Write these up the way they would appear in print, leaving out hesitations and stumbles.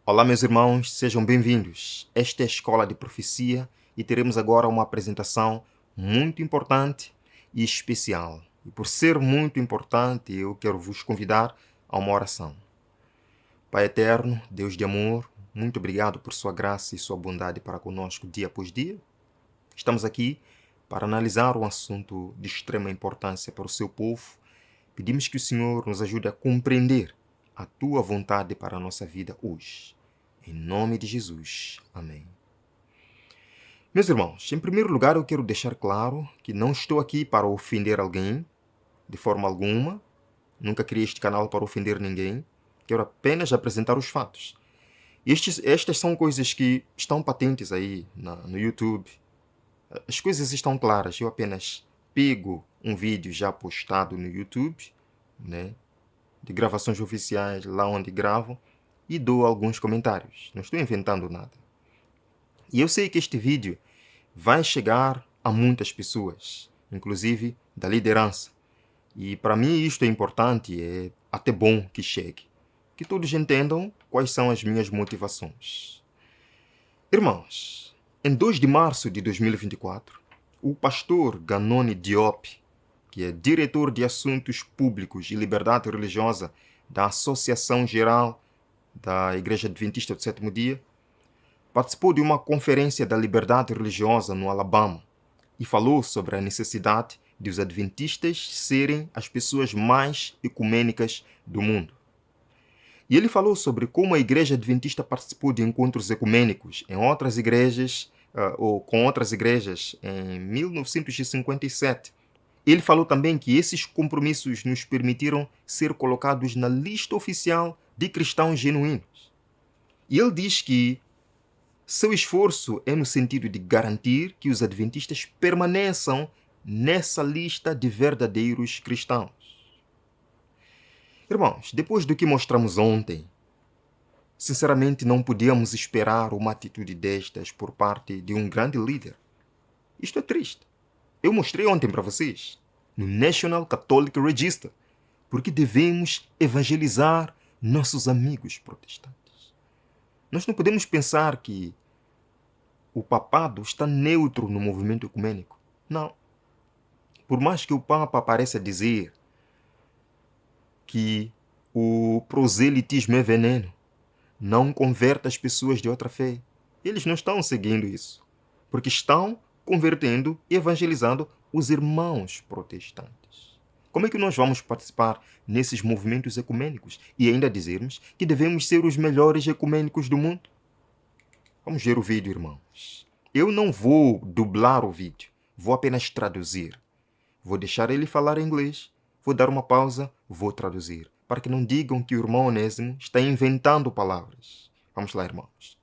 Olá, meus irmãos, sejam bem-vindos. Esta é a Escola de Profecia e teremos agora uma apresentação muito importante e especial. E por ser muito importante, eu quero vos convidar a uma oração. Pai eterno, Deus de amor, muito obrigado por sua graça e sua bondade para conosco dia após dia. Estamos aqui para analisar um assunto de extrema importância para o seu povo. Pedimos que o Senhor nos ajude a compreender a tua vontade para a nossa vida hoje. Em nome de Jesus. Amém. Meus irmãos, em primeiro lugar eu quero deixar claro que não estou aqui para ofender alguém, de forma alguma. Nunca criei este canal para ofender ninguém. Quero apenas apresentar os fatos. Estas são coisas que estão patentes aí no YouTube. As coisas estão claras. Eu apenas pego um vídeo já postado no YouTube, né, de gravações oficiais, lá onde gravo, e dou alguns comentários. Não estou inventando nada. E eu sei que este vídeo vai chegar a muitas pessoas, inclusive da liderança. E para mim isto é importante, é até bom que chegue. Que todos entendam quais são as minhas motivações. Irmãos, em 2 de março de 2024, o pastor Ganoni Diop, que é diretor de Assuntos Públicos e Liberdade Religiosa da Associação Geral da Igreja Adventista do Sétimo Dia, participou de uma conferência da liberdade religiosa no Alabama e falou sobre a necessidade de os adventistas serem as pessoas mais ecumênicas do mundo. E ele falou sobre como a Igreja Adventista participou de encontros ecumênicos em outras igrejas, ou com outras igrejas, em 1957. Ele falou também que esses compromissos nos permitiram ser colocados na lista oficial de cristãos genuínos. E ele diz que seu esforço é no sentido de garantir que os adventistas permaneçam nessa lista de verdadeiros cristãos. Irmãos, depois do que mostramos ontem, sinceramente não podíamos esperar uma atitude destas por parte de um grande líder. Isto é triste. Eu mostrei ontem para vocês, no National Catholic Register, porque devemos evangelizar nossos amigos protestantes. Nós não podemos pensar que o papado está neutro no movimento ecumênico. Não. Por mais que o Papa pareça dizer que o proselitismo é veneno, não converte as pessoas de outra fé, eles não estão seguindo isso, porque estão convertendo e evangelizando os irmãos protestantes. Como é que nós vamos participar nesses movimentos ecumênicos e ainda dizermos que devemos ser os melhores ecumênicos do mundo? Vamos ver o vídeo, irmãos. Eu não vou dublar o vídeo, vou apenas traduzir. Vou deixar ele falar em inglês, vou dar uma pausa, vou traduzir, para que não digam que o irmão Onésimo está inventando palavras. Vamos lá, irmãos.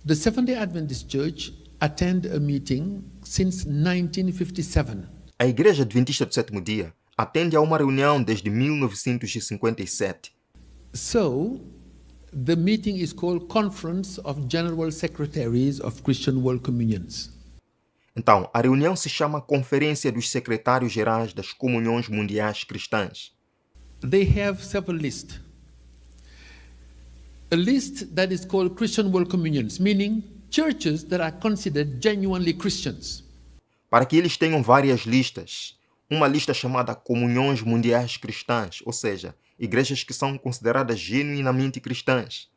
The Seventh-day Adventist Church attend a meeting since 1957. A Igreja Adventista do Sétimo Dia atende a uma reunião desde 1957. So, the meeting is called Conference of General Secretaries of Christian World Communions. Então, a reunião se chama Conferência dos Secretários Gerais das Comunhões Mundiais Cristãs. They have several lists. A list that is called Christian World Communions, meaning churches that are considered genuinely Christians. Para que eles tenham várias listas. Uma lista chamada Comunhões Mundiais Cristãs, ou seja, igrejas que são consideradas genuinamente cristãs.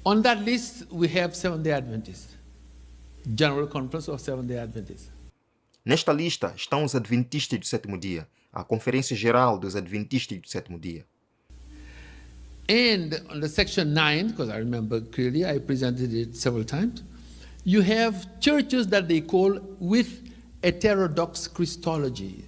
On that list, we have Seventh-day Adventists, General Conference of Seventh-day Adventists. Nesta lista estão os Adventistas do Sétimo Dia, a Conferência Geral dos Adventistas do Sétimo Dia. And on the section 9, because I remember clearly, I presented it several times, you have churches that they call with heterodox Christology.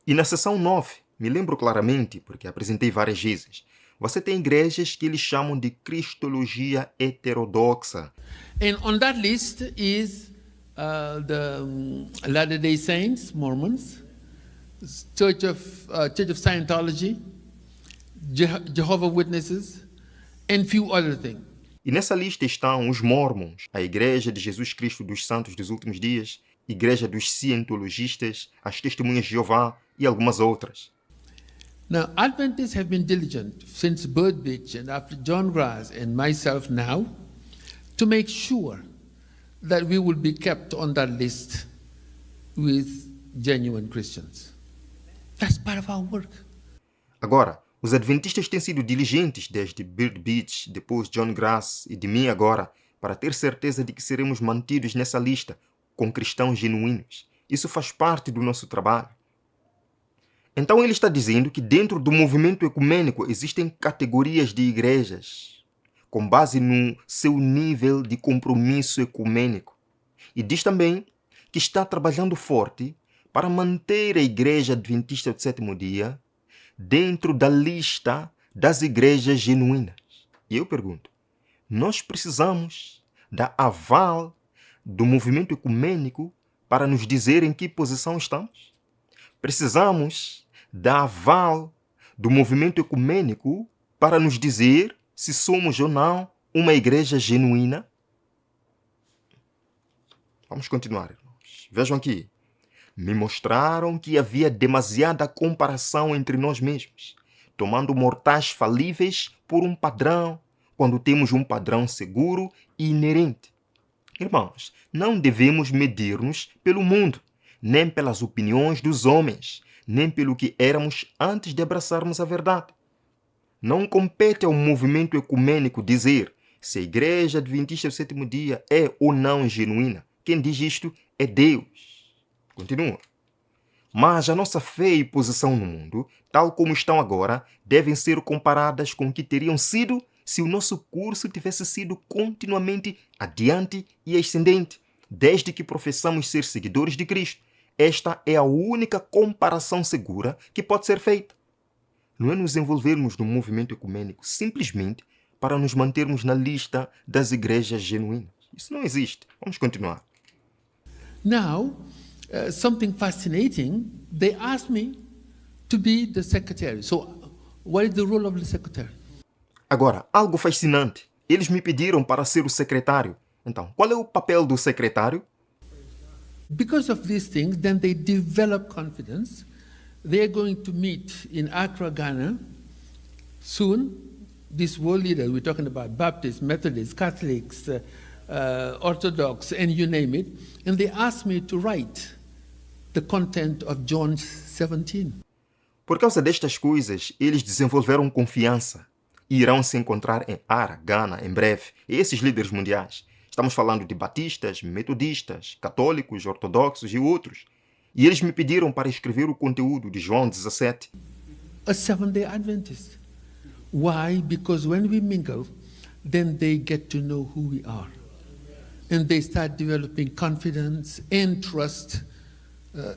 E na seção 9, me lembro claramente, porque apresentei várias vezes, você tem igrejas que eles chamam de Cristologia heterodoxa. And on that list is the Latter-day Saints, Mormons, Church of Scientology, Jehovah's Witnesses, and few other things. E nessa lista estão os Mormons, a Igreja de Jesus Cristo dos Santos dos Últimos Dias, Igreja dos Cientologistas, as Testemunhas de Jeová e algumas outras. Now, Adventists have been diligent since Birdbeach and after John Grass and myself now to make sure that we will be kept on that list with genuine Christians. That's part of our work. Agora, os adventistas têm sido diligentes desde Bird Beach, depois John Grass e de mim agora, para ter certeza de que seremos mantidos nessa lista com cristãos genuínos. Isso faz parte do nosso trabalho. Então ele está dizendo que dentro do movimento ecumênico existem categorias de igrejas com base no seu nível de compromisso ecumênico. E diz também que está trabalhando forte para manter a Igreja Adventista do Sétimo Dia dentro da lista das igrejas genuínas. E eu pergunto, nós precisamos da aval do movimento ecumênico para nos dizer em que posição estamos? Precisamos da aval do movimento ecumênico para nos dizer se somos ou não uma igreja genuína? Vamos continuar, irmãos. Vejam aqui. Me mostraram que havia demasiada comparação entre nós mesmos, tomando mortais falíveis por um padrão, quando temos um padrão seguro e inerente. Irmãos, não devemos medir-nos pelo mundo, nem pelas opiniões dos homens, nem pelo que éramos antes de abraçarmos a verdade. Não compete ao movimento ecumênico dizer se a Igreja Adventista do Sétimo Dia é ou não genuína. Quem diz isto é Deus. Continua. Mas a nossa fé e posição no mundo, tal como estão agora, devem ser comparadas com o que teriam sido se o nosso curso tivesse sido continuamente adiante e ascendente, desde que professamos ser seguidores de Cristo. Esta é a única comparação segura que pode ser feita. Não é nos envolvermos no movimento ecumênico simplesmente para nos mantermos na lista das igrejas genuínas. Isso não existe. Vamos continuar. Now, something fascinating, they asked me to be the secretary. So, what is the role of the secretary? Agora, algo fascinante. Eles me pediram para ser o secretário. Então, qual é o papel do secretário? Because of these things, then they develop confidence. They are going to meet in Accra, Ghana, soon. This world leader, we're talking about Baptists, Methodists, Catholics, Orthodox, and you name it. And they asked me to write the content of John 17. Por causa destas coisas, eles desenvolveram confiança e irão se encontrar em Accra, Ghana, em breve. Esses líderes mundiais. Estamos falando de batistas, metodistas, católicos, ortodoxos e outros. E eles me pediram para escrever o conteúdo de João 17. A Seventh-day Adventist. Why? Because when we mingle, then they get to know who we are. And they start developing confidence and trust,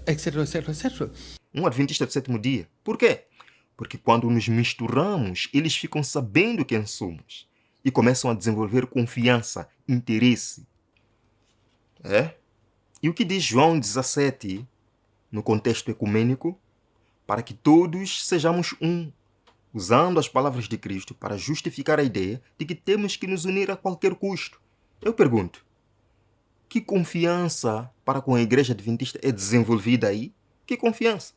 etc., etc., etc. Um adventista do sétimo dia. Por quê? Porque quando nos misturamos, eles ficam sabendo quem somos e começam a desenvolver confiança, interesse. É? E o que diz João 17, no contexto ecumênico? Para que todos sejamos um, usando as palavras de Cristo para justificar a ideia de que temos que nos unir a qualquer custo. Eu pergunto, que confiança para com a Igreja Adventista é desenvolvida aí? Que confiança?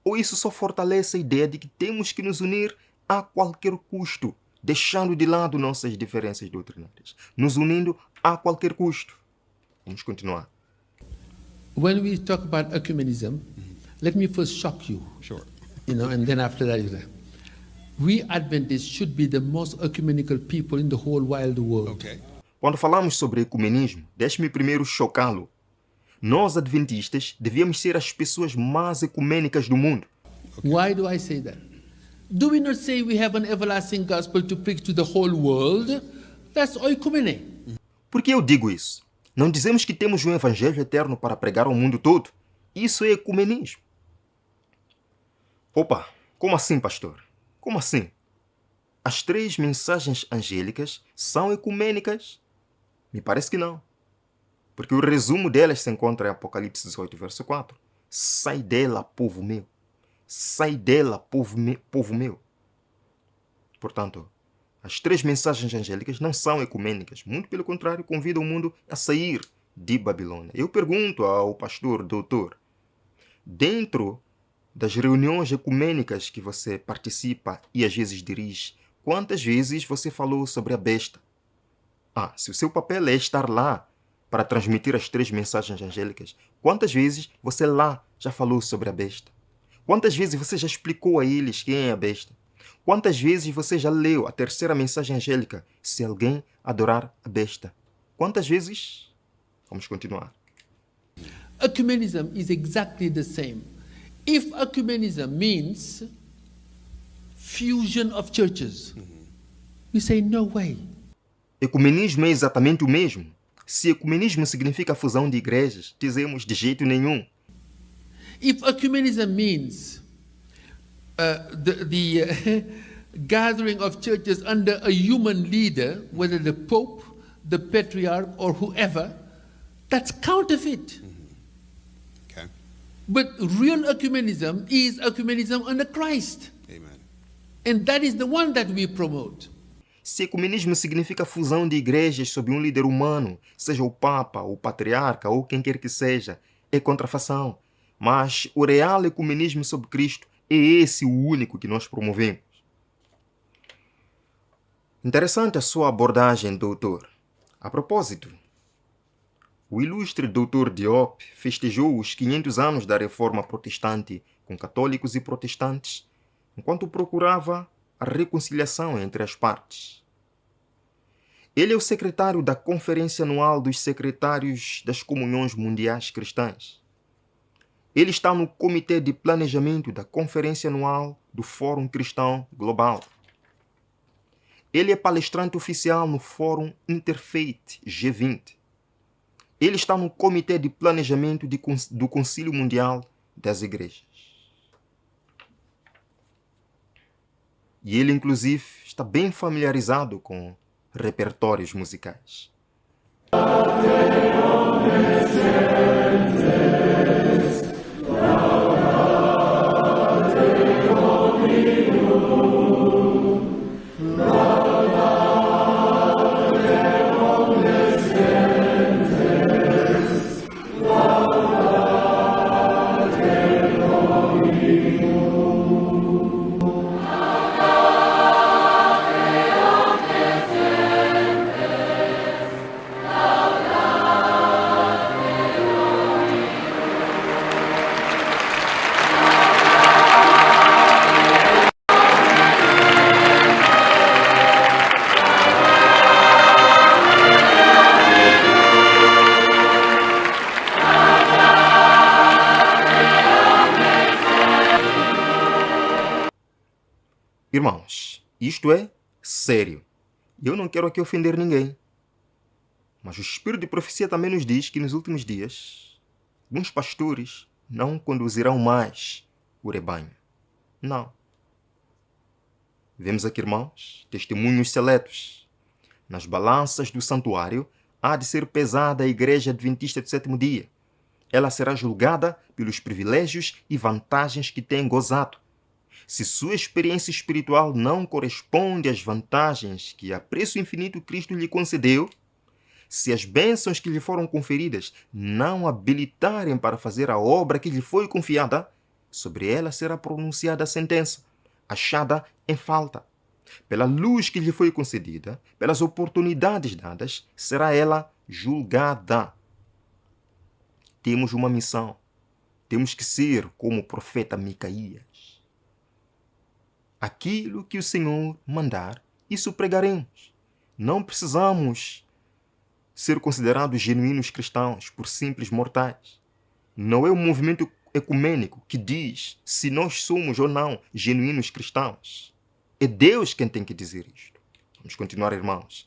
Ou isso só fortalece a ideia de que temos que nos unir a qualquer custo, deixando de lado nossas diferenças doutrinárias, nos unindo a qualquer custo? Vamos continuar. When we talk about ecumenism, let me first shock you. Sure. And then after that, you say, we Adventists should be the most ecumenical people in the whole wide world. Okay. Quando falamos sobre ecumenismo, deixe-me primeiro chocá-lo. Nós, adventistas, devíamos ser as pessoas mais ecumênicas do mundo. Why do I say that? Do we not say we have an everlasting gospel to preach to the whole world? That's oikumene. Por que eu digo isso? Não dizemos que temos um evangelho eterno para pregar ao mundo todo? Isso é ecumenismo. Opa, como assim, pastor? Como assim? As 3 mensagens angélicas são ecumênicas? Me parece que não. Porque o resumo delas se encontra em Apocalipse 18, verso 4. Sai dela, povo meu. Sai dela, povo meu. Portanto, as 3 mensagens angélicas não são ecumênicas. Muito pelo contrário, convidam o mundo a sair de Babilônia. Eu pergunto ao pastor doutor, dentro Das reuniões ecumênicas que você participa e às vezes dirige, quantas vezes você falou sobre a besta? Se o seu papel é estar lá para transmitir as 3 mensagens angélicas, quantas vezes você lá já falou sobre a besta? Quantas vezes você já explicou a eles quem é a besta? Quantas vezes você já leu a 3ª mensagem angélica, se alguém adorar a besta? Quantas vezes? Vamos continuar. Ecumenism is exactly the same. If ecumenism means fusion of churches, we say no way. Ecumenismo é exatamente o mesmo. Se ecumenismo significa fusão de igrejas, dizemos de jeito nenhum. If ecumenism means the gathering of churches under a human leader, whether the Pope, the Patriarch, or whoever, that's counterfeit. Okay. But real ecumenism is ecumenism under Christ. Amen. And that is the one that we promote. Se ecumenismo significa fusão de igrejas sob um líder humano, seja o Papa, o Patriarca ou quem quer que seja, é contrafação. Mas o real ecumenismo sob Cristo é esse o único que nós promovemos. Interessante a sua abordagem, doutor. A propósito, o ilustre doutor Diop festejou os 500 anos da Reforma Protestante com católicos e protestantes, enquanto procurava a reconciliação entre as partes. Ele é o secretário da Conferência Anual dos Secretários das Comunhões Mundiais Cristãs. Ele está no Comitê de Planejamento da Conferência Anual do Fórum Cristão Global. Ele é palestrante oficial no Fórum Interfaith G20. Ele está no Comitê de Planejamento do Concílio Mundial das Igrejas. E ele, inclusive, está bem familiarizado com repertórios musicais. Irmãos, isto é sério. Eu não quero aqui ofender ninguém. Mas o Espírito de Profecia também nos diz que nos últimos dias, alguns pastores não conduzirão mais o rebanho. Não. Vemos aqui, irmãos, testemunhos seletos. Nas balanças do santuário há de ser pesada a Igreja Adventista do Sétimo Dia. Ela será julgada pelos privilégios e vantagens que tem gozado. Se sua experiência espiritual não corresponde às vantagens que a preço infinito Cristo lhe concedeu, se as bênçãos que lhe foram conferidas não habilitarem para fazer a obra que lhe foi confiada, sobre ela será pronunciada a sentença, achada em falta. Pela luz que lhe foi concedida, pelas oportunidades dadas, será ela julgada. Temos uma missão. Temos que ser como o profeta Micaías. Aquilo que o Senhor mandar, isso pregaremos. Não precisamos ser considerados genuínos cristãos por simples mortais. Não é o movimento ecumênico que diz se nós somos ou não genuínos cristãos. É Deus quem tem que dizer isto. Vamos continuar, irmãos.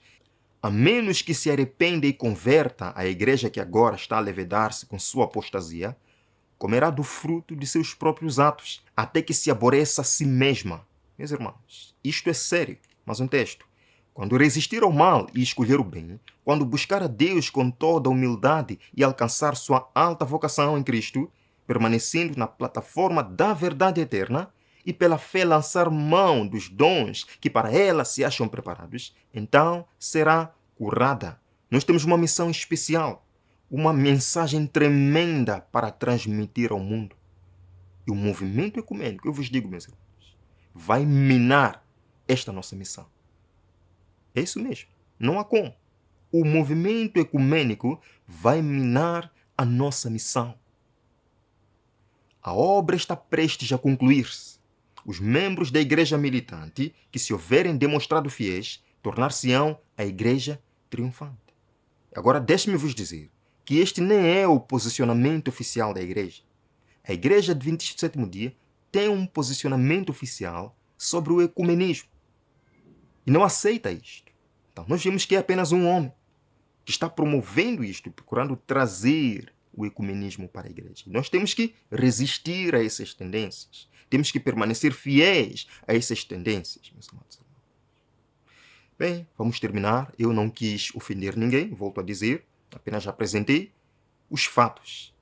A menos que se arrependa e converta a igreja que agora está a levedar-se com sua apostasia, comerá do fruto de seus próprios atos, até que se aborreça a si mesma. Meus irmãos, isto é sério, mas um texto. Quando resistir ao mal e escolher o bem, quando buscar a Deus com toda a humildade e alcançar sua alta vocação em Cristo, permanecendo na plataforma da verdade eterna e pela fé lançar mão dos dons que para ela se acham preparados, então será curada. Nós temos uma missão especial, uma mensagem tremenda para transmitir ao mundo. E o movimento ecumênico, eu vos digo, meus irmãos, vai minar esta nossa missão. É isso mesmo. Não há como. O movimento ecumênico vai minar a nossa missão. A obra está prestes a concluir-se. Os membros da igreja militante, que se houverem demonstrado fiéis, tornar-se-ão a igreja triunfante. Agora, deixe-me vos dizer que este nem é o posicionamento oficial da igreja. A igreja adventista do sétimo dia tem um posicionamento oficial sobre o ecumenismo. E não aceita isto. Então, nós vemos que é apenas um homem que está promovendo isto, procurando trazer o ecumenismo para a igreja. Nós temos que resistir a essas tendências. Temos que permanecer fiéis a essas tendências, meus amados irmãos. Bem, vamos terminar. Eu não quis ofender ninguém, volto a dizer, apenas apresentei os fatos.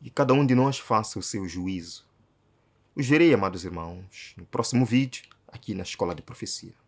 E cada um de nós faça o seu juízo. Os verei, amados irmãos, no próximo vídeo, aqui na Escola de Profecia.